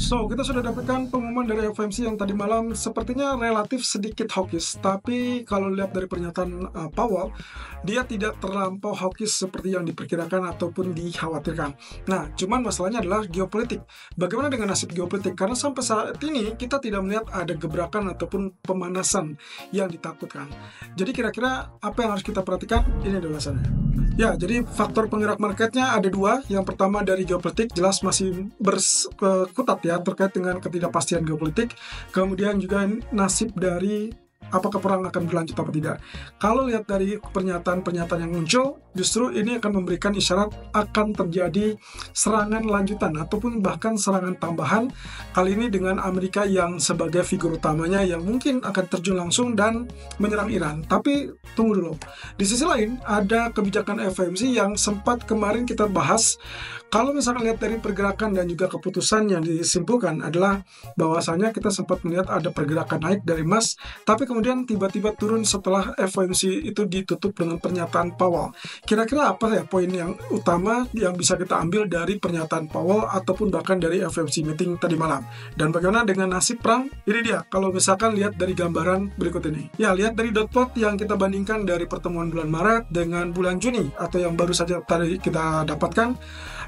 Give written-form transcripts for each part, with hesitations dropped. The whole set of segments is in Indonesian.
So, kita sudah dapatkan pengumuman dari FOMC yang tadi malam sepertinya relatif sedikit hawkish, tapi kalau lihat dari pernyataan Powell, dia tidak terlampau hawkish seperti yang diperkirakan ataupun dikhawatirkan. Nah, cuman masalahnya adalah geopolitik. Bagaimana dengan nasib geopolitik? Karena sampai saat ini kita tidak melihat ada gebrakan ataupun pemanasan yang ditakutkan. Jadi kira-kira apa yang harus kita perhatikan? Ini adalah alasannya. Ya, jadi faktor penggerak marketnya ada dua. Yang pertama dari geopolitik, jelas masih berkutat ya terkait dengan ketidakpastian geopolitik. Kemudian juga nasib dari apakah perang akan berlanjut atau tidak. Kalau lihat dari pernyataan-pernyataan yang muncul, justru ini akan memberikan isyarat akan terjadi serangan lanjutan ataupun bahkan serangan tambahan, kali ini dengan Amerika yang sebagai figur utamanya yang mungkin akan terjun langsung dan menyerang Iran. Tapi tunggu dulu, di sisi lain ada kebijakan FOMC yang sempat kemarin kita bahas. Kalau misalkan lihat dari pergerakan dan juga keputusan yang disimpulkan adalah bahwasanya kita sempat melihat ada pergerakan naik dari emas, tapi kemudian tiba-tiba turun setelah FOMC itu ditutup dengan pernyataan Powell. Kira-kira apa ya poin yang utama yang bisa kita ambil dari pernyataan Powell ataupun bahkan dari FOMC meeting tadi malam? Dan bagaimana dengan nasib perang? Ini dia, kalau misalkan lihat dari gambaran berikut ini. Ya, lihat dari dot plot yang kita bandingkan dari pertemuan bulan Maret dengan bulan Juni atau yang baru saja tadi kita dapatkan.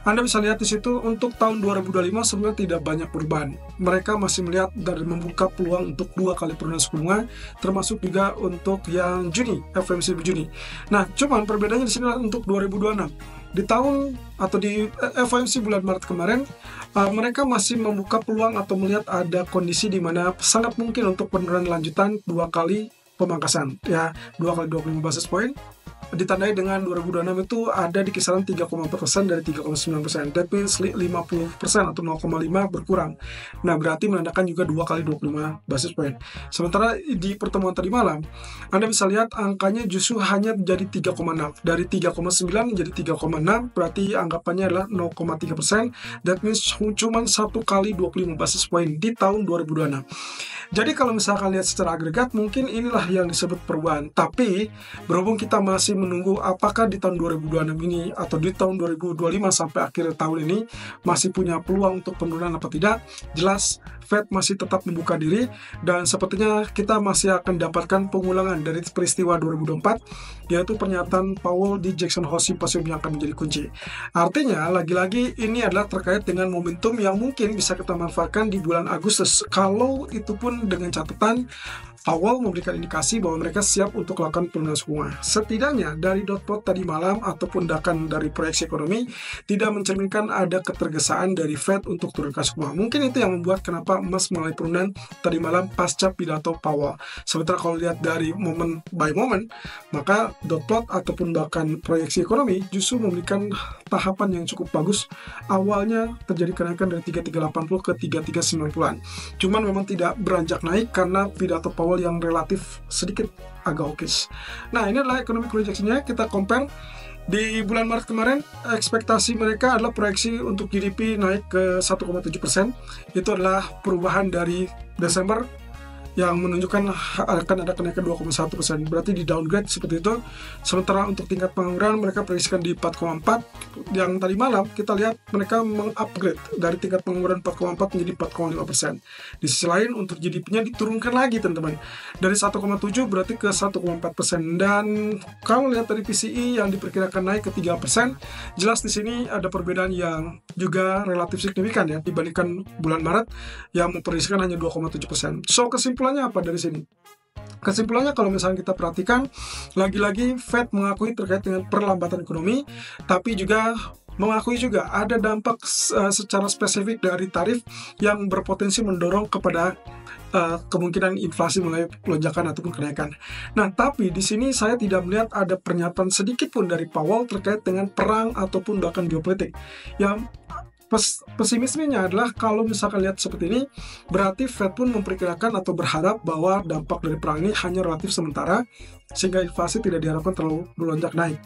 Anda bisa lihat di situ untuk tahun 2025 sebenarnya tidak banyak perubahan. Mereka masih melihat dari membuka peluang untuk 2 kali penurunan suku bunga, termasuk juga untuk yang Juni, FOMC Juni. Nah, cuman perbedaannya di sini untuk 2026. Di tahun atau di FOMC bulan Maret kemarin, mereka masih membuka peluang atau melihat ada kondisi di mana sangat mungkin untuk penurunan lanjutan 2 kali pemangkasan, ya 2 kali 25 basis point. Ditandai dengan 2026 itu ada di kisaran 3,4% dari 3,9%. That means 50% atau 0,5 berkurang. Nah, berarti menandakan juga 2 kali 25 basis point. Sementara di pertemuan tadi malam, Anda bisa lihat angkanya justru hanya jadi 3,6. Dari 3,9 menjadi 3,6, berarti anggapannya adalah 0,3%. That means cuma 1 kali 25 basis point di tahun 2026. Jadi kalau misalkan lihat secara agregat, mungkin inilah yang disebut perubahan. Tapi berhubung kita masih menunggu apakah di tahun 2026 ini atau di tahun 2025 sampai akhir tahun ini masih punya peluang untuk penurunan atau tidak, jelas Fed masih tetap membuka diri dan sepertinya kita masih akan dapatkan pengulangan dari peristiwa 2024, yaitu pernyataan Powell di Jackson Hole Symposium yang akan menjadi kunci. Artinya, lagi-lagi ini adalah terkait dengan momentum yang mungkin bisa kita manfaatkan di bulan Agustus. Kalau itu pun dengan catatan Powell memberikan indikasi bahwa mereka siap untuk melakukan penurunan suku bunga. Setidaknya dari dot plot tadi malam ataupun bahkan dari proyeksi ekonomi tidak mencerminkan ada ketergesaan dari Fed untuk turunkan suku bunga. Mungkin itu yang membuat kenapa emas mengalami penurunan tadi malam pasca pidato Powell. Sementara kalau lihat dari moment by moment, maka dot plot ataupun bahkan proyeksi ekonomi justru memberikan tahapan yang cukup bagus. Awalnya terjadi kenaikan dari 3380 ke 3390-an. Cuman memang tidak beranjak naik karena pidato Powell yang relatif sedikit agak hawkish. Nah, ini adalah ekonomi proyeksinya. Kita compare di bulan Maret kemarin, ekspektasi mereka adalah proyeksi untuk GDP naik ke 1,7%. Itu adalah perubahan dari Desember yang menunjukkan akan ada kenaikan 2,1%. Berarti di downgrade seperti itu. Sementara untuk tingkat pengangguran mereka prediksikan di 4,4. Yang tadi malam kita lihat mereka mengupgrade dari tingkat pengangguran 4,4 menjadi 4,5%. Di sisi lain untuk GDP-nya diturunkan lagi teman-teman. Dari 1,7 berarti ke 1,4%. Dan kalau lihat dari PCE yang diperkirakan naik ke 3%, jelas di sini ada perbedaan yang juga relatif signifikan ya dibandingkan bulan Maret yang memprediksikan hanya 2,7%. So kesimpulannya apa dari sini? Kesimpulannya kalau misalnya kita perhatikan, lagi-lagi Fed mengakui terkait dengan perlambatan ekonomi, tapi juga mengakui juga ada dampak secara spesifik dari tarif yang berpotensi mendorong kepada kemungkinan inflasi mulai lonjakan ataupun kenaikan. Nah, tapi di sini saya tidak melihat ada pernyataan sedikit pun dari Powell terkait dengan perang ataupun bahkan geopolitik. Yang pesimismenya adalah kalau misalkan lihat seperti ini, berarti Fed pun memperkirakan atau berharap bahwa dampak dari perang ini hanya relatif sementara, sehingga inflasi tidak diharapkan terlalu melonjak naik.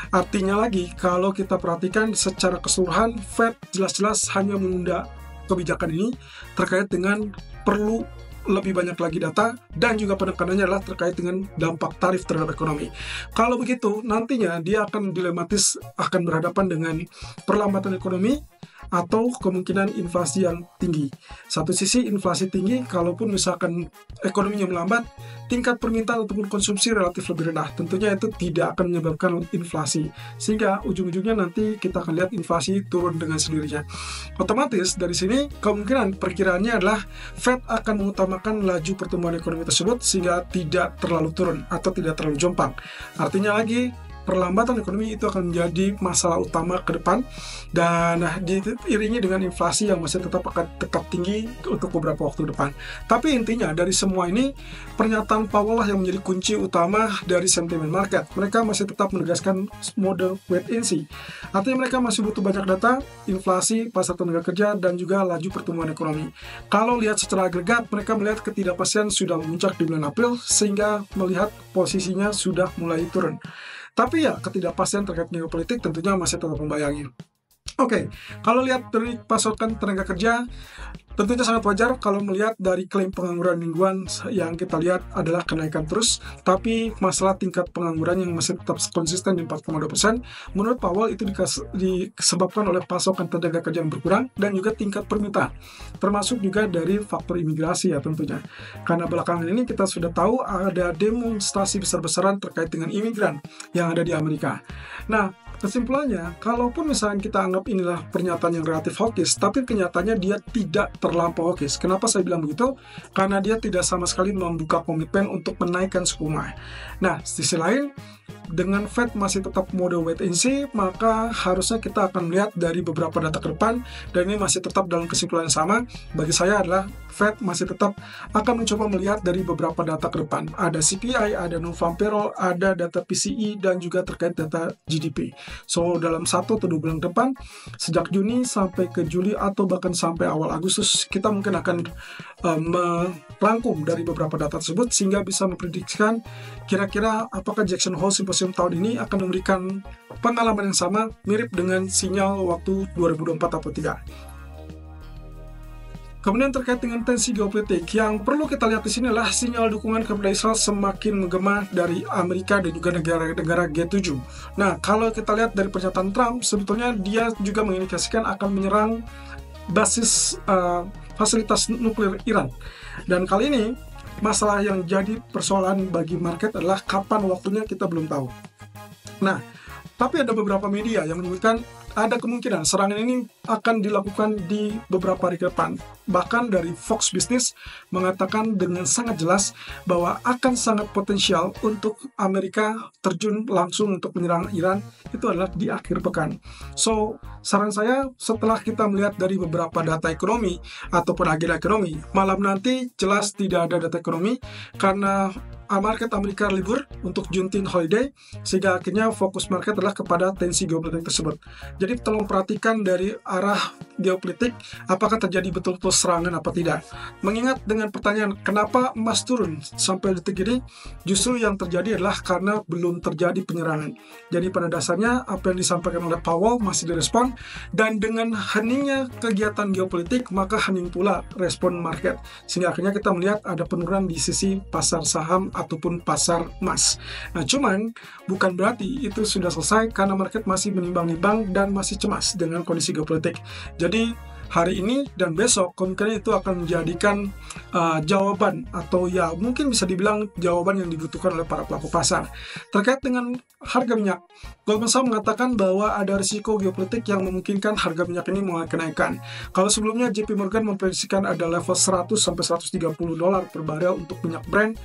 Artinya lagi, kalau kita perhatikan secara keseluruhan, Fed jelas-jelas hanya menunda kebijakan ini terkait dengan perlu lebih banyak lagi data, dan juga penekanannya adalah terkait dengan dampak tarif terhadap ekonomi. Kalau begitu, nantinya dia akan dilematis, akan berhadapan dengan perlambatan ekonomi atau kemungkinan inflasi yang tinggi. Satu sisi inflasi tinggi, kalaupun misalkan ekonominya melambat, tingkat permintaan ataupun konsumsi relatif lebih rendah. Tentunya itu tidak akan menyebabkan inflasi, sehingga ujung-ujungnya nanti kita akan lihat inflasi turun dengan sendirinya. Otomatis dari sini kemungkinan perkiraannya adalah Fed akan mengutamakan laju pertumbuhan ekonomi tersebut sehingga tidak terlalu turun atau tidak terlalu jomplang. Artinya lagi, perlambatan ekonomi itu akan menjadi masalah utama ke depan, dan diiringi dengan inflasi yang masih tetap akan tetap tinggi untuk beberapa waktu depan. Tapi intinya dari semua ini, pernyataan Powell lah yang menjadi kunci utama dari sentimen market. Mereka masih tetap menegaskan mode wait and see. Artinya mereka masih butuh banyak data, inflasi, pasar tenaga kerja, dan juga laju pertumbuhan ekonomi. Kalau lihat secara agregat, mereka melihat ketidakpastian sudah memuncak di bulan April, sehingga melihat posisinya sudah mulai turun. Tapi ya, ketidakpastian terkait geopolitik tentunya masih tetap membayangi. Oke, kalau lihat dari pasokan tenaga kerja, tentunya sangat wajar kalau melihat dari klaim pengangguran mingguan yang kita lihat adalah kenaikan terus, tapi masalah tingkat pengangguran yang masih tetap konsisten di 4,2%, menurut Powell itu disebabkan oleh pasokan tenaga kerja yang berkurang dan juga tingkat permintaan, termasuk juga dari faktor imigrasi ya tentunya. Karena belakangan ini kita sudah tahu ada demonstrasi besar-besaran terkait dengan imigran yang ada di Amerika. Nah, kesimpulannya, kalaupun misalnya kita anggap inilah pernyataan yang relatif hawkish, tapi kenyataannya dia tidak terlampau hawkish. Kenapa saya bilang begitu? Karena dia tidak sama sekali membuka komitmen untuk menaikkan suku bunga. Nah, sisi lain, dengan Fed masih tetap mode wait and see, maka harusnya kita akan melihat dari beberapa data ke depan, dan ini masih tetap dalam kesimpulan yang sama. Bagi saya adalah Fed masih tetap akan mencoba melihat dari beberapa data ke depan. Ada CPI, ada non-farm payroll, ada data PCE, dan juga terkait data GDP. So, dalam 1 atau 2 bulan depan, sejak Juni sampai ke Juli atau bahkan sampai awal Agustus, kita mungkin akan merangkum dari beberapa data tersebut sehingga bisa memprediksikan kira-kira apakah Jackson Hole Symposium tahun ini akan memberikan pengalaman yang sama mirip dengan sinyal waktu 2024 atau tidak. Kemudian terkait dengan tensi geopolitik, yang perlu kita lihat di sini adalah sinyal dukungan kepada Israel semakin menggema dari Amerika dan juga negara-negara G7. Nah, kalau kita lihat dari pernyataan Trump, sebetulnya dia juga mengindikasikan akan menyerang basis fasilitas nuklir Iran. Dan kali ini, masalah yang jadi persoalan bagi market adalah kapan waktunya kita belum tahu. Nah, tapi ada beberapa media yang menyebutkan ada kemungkinan serangan ini akan dilakukan di beberapa hari ke depan. Bahkan dari Fox Business mengatakan dengan sangat jelas bahwa akan sangat potensial untuk Amerika terjun langsung untuk menyerang Iran itu adalah di akhir pekan. So, saran saya setelah kita melihat dari beberapa data ekonomi ataupun agenda ekonomi, malam nanti jelas tidak ada data ekonomi karena market Amerika libur untuk Juneteenth holiday, sehingga akhirnya fokus market adalah kepada tensi geopolitik tersebut. Jadi tolong perhatikan dari arah geopolitik, apakah terjadi betul-betul serangan apa tidak. Mengingat dengan pertanyaan kenapa emas turun sampai detik ini, justru yang terjadi adalah karena belum terjadi penyerangan. Jadi pada dasarnya apa yang disampaikan oleh Powell masih direspon, dan dengan heningnya kegiatan geopolitik maka hening pula respon market, sehingga akhirnya kita melihat ada penurunan di sisi pasar saham ataupun pasar emas. Nah, cuman bukan berarti itu sudah selesai karena market masih menimbang-nimbang dan masih cemas dengan kondisi geopolitik. Jadi hari ini dan besok kemungkinan itu akan menjadikan jawaban atau ya mungkin bisa dibilang jawaban yang dibutuhkan oleh para pelaku pasar terkait dengan harga minyak. Goldman Sachs mengatakan bahwa ada risiko geopolitik yang memungkinkan harga minyak ini mulai kenaikan. Kalau sebelumnya JP Morgan memprediksikan ada level 100 sampai 130 dolar per barel untuk minyak Brent,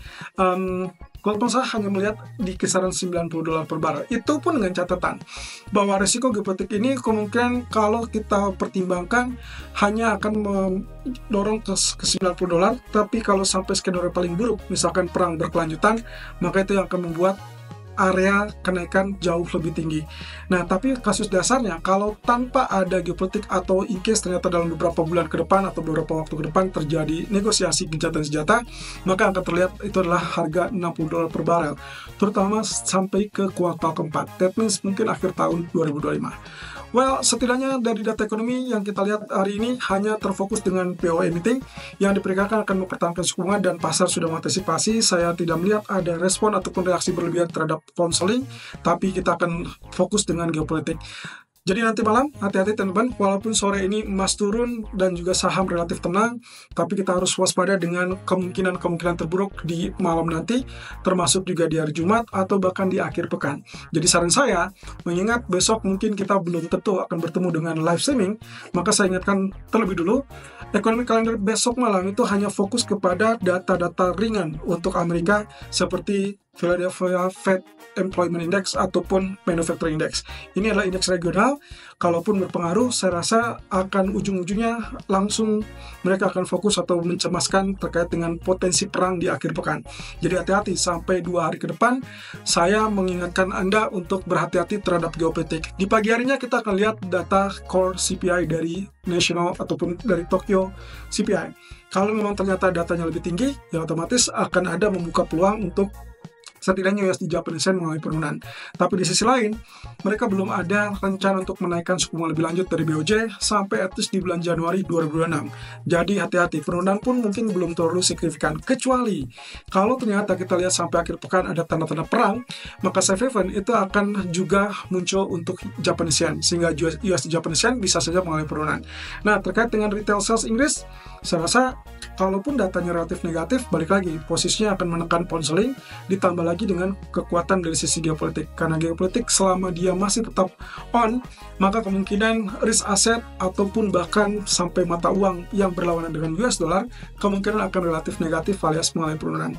Goldman Sachs hanya melihat di kisaran 90 dolar per barel. Itu pun dengan catatan bahwa risiko geopolitik ini kemungkinan kalau kita pertimbangkan hanya akan mendorong ke 90 dolar, tapi kalau sampai skenario paling buruk, misalkan perang berkelanjutan, maka itu yang akan membuat area kenaikan jauh lebih tinggi. Nah, tapi kasus dasarnya kalau tanpa ada geopolitik atau in case ternyata dalam beberapa bulan ke depan atau beberapa waktu ke depan terjadi negosiasi gencatan senjata, maka akan terlihat itu adalah harga 60 dolar per barel, terutama sampai ke kuartal keempat. That means mungkin akhir tahun 2025. Well, setidaknya dari data ekonomi yang kita lihat hari ini hanya terfokus dengan POE meeting yang diperkirakan akan mempertahankan suku bunga dan pasar sudah mengantisipasi. Saya tidak melihat ada respon ataupun reaksi berlebihan terhadap pound sterling, tapi kita akan fokus dengan geopolitik. Jadi nanti malam, hati-hati teman-teman, walaupun sore ini emas turun dan juga saham relatif tenang, tapi kita harus waspada dengan kemungkinan-kemungkinan terburuk di malam nanti, termasuk juga di hari Jumat atau bahkan di akhir pekan. Jadi saran saya, mengingat besok mungkin kita belum tentu akan bertemu dengan live streaming, maka saya ingatkan terlebih dulu, ekonomi kalender besok malam itu hanya fokus kepada data-data ringan untuk Amerika seperti Philadelphia Fed Employment Index ataupun Manufacturing Index. Ini adalah indeks regional, kalaupun berpengaruh, saya rasa akan ujung-ujungnya langsung mereka akan fokus atau mencemaskan terkait dengan potensi perang di akhir pekan. Jadi hati-hati, sampai 2 hari ke depan, saya mengingatkan Anda untuk berhati-hati terhadap geopolitik. Di pagi harinya kita akan lihat data core CPI dari National ataupun dari Tokyo CPI. Kalau memang ternyata datanya lebih tinggi, ya otomatis akan ada membuka peluang untuk setidaknya USD Japanese Yen mengalami penurunan. Tapi di sisi lain, mereka belum ada rencana untuk menaikkan suku bunga lebih lanjut dari BOJ sampai at least di bulan Januari 2026. Jadi hati-hati, penurunan pun mungkin belum terlalu signifikan. Kecuali kalau ternyata kita lihat sampai akhir pekan ada tanda-tanda perang, maka safe haven itu akan juga muncul untuk Japanese Yen, sehingga USD Japanese Yen bisa saja mengalami penurunan. Nah, terkait dengan retail sales Inggris, saya rasa kalaupun datanya relatif negatif, balik lagi, posisinya akan menekan pound sterling, ditambah lagi dengan kekuatan dari sisi geopolitik. Karena geopolitik selama dia masih tetap on, maka kemungkinan risk aset ataupun bahkan sampai mata uang yang berlawanan dengan US dollar, kemungkinan akan relatif negatif alias mengalami penurunan.